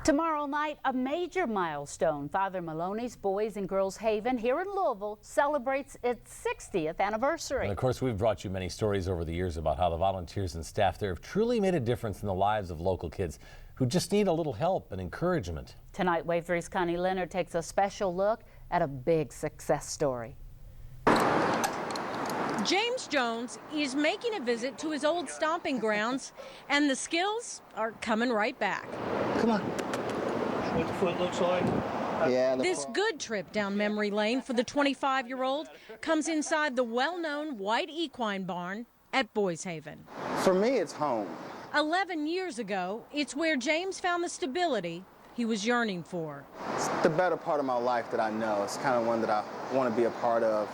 Tomorrow night, a major milestone. Father Maloney's Boys and Girls Haven here in Louisville celebrates its 60th anniversary. And of course, we've brought you many stories over the years about how the volunteers and staff there have truly made a difference in the lives of local kids who just need a little help and encouragement. Tonight, Wave 3's Connie Leonard takes a special look at a big success story. James Jones is making a visit to his old stomping grounds, and the skills are coming right back. Come on. What the foot looks like. Yeah. This good trip down memory lane for the 25-year-old comes inside the well-known white equine barn at Boys Haven. For me, it's home. 11 years ago, it's where James found the stability he was yearning for. It's the better part of my life that I know. It's kind of one that I want to be a part of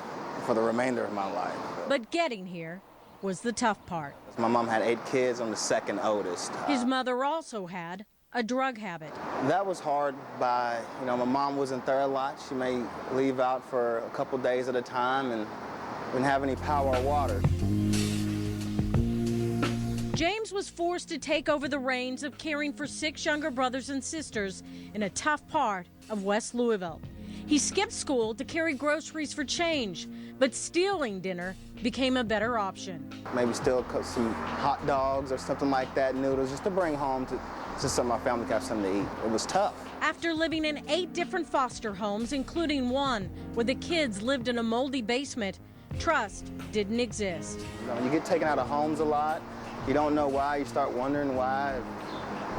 for the remainder of my life. But getting here was the tough part. My mom had 8 kids. I'm the second oldest. His mother also had a drug habit. That was hard my mom wasn't there a lot. She may leave out for a couple days at a time and didn't have any power or water. James was forced to take over the reins of caring for 6 younger brothers and sisters in a tough part of West Louisville. He skipped school to carry groceries for change, but stealing dinner became a better option. Maybe steal some hot dogs or something like that, noodles, just to bring home so my family could have something to eat. It was tough. After living in 8 different foster homes, including one where the kids lived in a moldy basement, trust didn't exist. You get taken out of homes a lot. You don't know why. You start wondering why.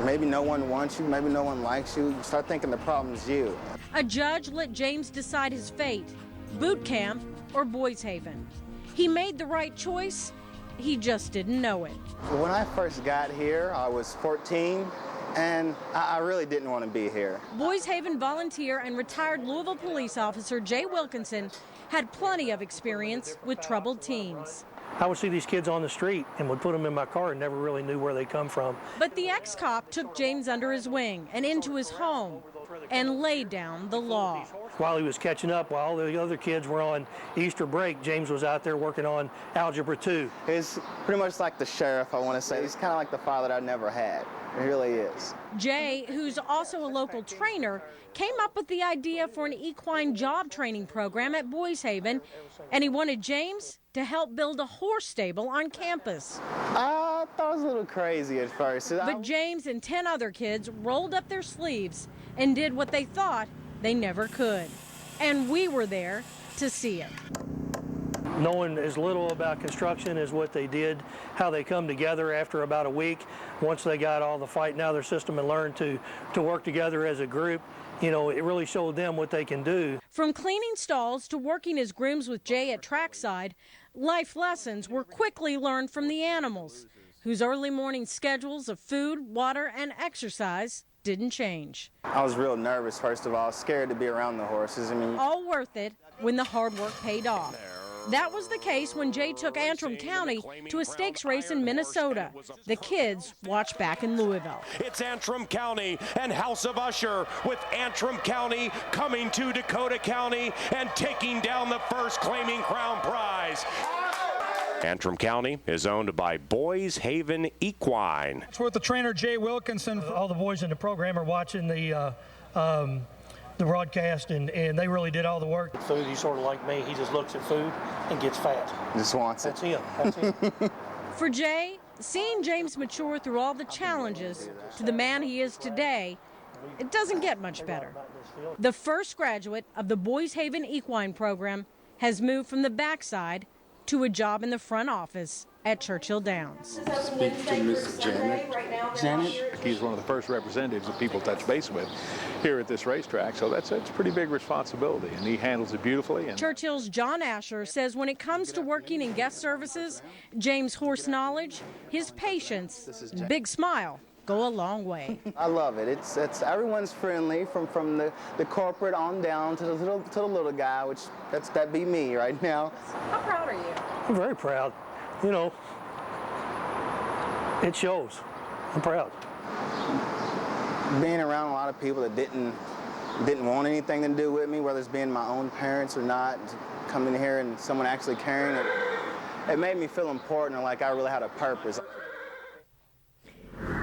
Maybe no one wants you. Maybe no one likes you. You start thinking the problem's you. A judge let James decide his fate, boot camp or Boys Haven. He made the right choice. He just didn't know it. When I first got here, I was 14, and I really didn't want to be here. Boys Haven volunteer and retired Louisville police officer Jay Wilkinson had plenty of experience with troubled teens. I would see these kids on the street and would put them in my car and never really knew where they come from. But the ex-cop took James under his wing and into his home and laid down the law. While he was catching up, while all the other kids were on Easter break, James was out there working on Algebra 2. He's pretty much like the sheriff, I want to say. He's kind of like the father that I never had. He really is. Jay, who's also a local trainer, came up with the idea for an equine job training program at Boys Haven, and he wanted James to help build a horse stable on campus. I thought it was a little crazy at first. But James and 10 other kids rolled up their sleeves and did what they thought they never could. And we were there to see it. Knowing as little about construction as what they did, how they come together after about a week, once they got all the fighting out of their system and learned to work together as a group, it really showed them what they can do. From cleaning stalls to working as grooms with Jay at trackside, life lessons were quickly learned from the animals, whose early morning schedules of food, water, and exercise didn't change. I was real nervous, first of all, scared to be around the horses. All worth it when the hard work paid off. That was the case when Jay took Antrim County to a stakes race in Minnesota. The kids watched back in Louisville. It's Antrim County and House of Usher, with Antrim County coming to Dakota County and taking down the first claiming crown prize. Antrim County is owned by Boys Haven Equine. It's with the trainer Jay Wilkinson. All the boys in the program are watching the broadcast, and they really did all the work. Food, he's sort of like me. He just looks at food and gets fat. Just wants it. That's him. That's him. For Jay, seeing James mature through all the challenges to the man he is today, it doesn't get much better. The first graduate of the Boys Haven Equine program has moved from the backside to a job in the front office at Churchill Downs. Speak to Miss Janet. He's one of the first representatives that people touch base with here at this racetrack, so that's a pretty big responsibility, and he handles it beautifully. Churchill's John Asher says when it comes to working in guest services, James' horse knowledge, his patience, and big smile go a long way. I love it. It's everyone's friendly from the corporate on down to the little guy, which that'd be me right now. How proud are you? I'm very proud. It shows. I'm proud. Being around a lot of people that didn't want anything to do with me, whether it's being my own parents or not, coming here and someone actually caring, it made me feel important and like I really had a purpose.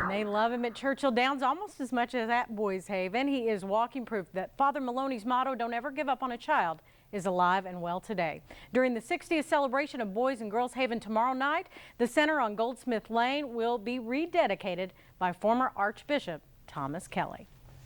And they love him at Churchill Downs almost as much as at Boys Haven. He is walking proof that Father Maloney's motto, "Don't ever give up on a child," is alive and well today. During the 60th celebration of Boys and Girls Haven tomorrow night, the center on Goldsmith Lane will be rededicated by former Archbishop Thomas Kelly.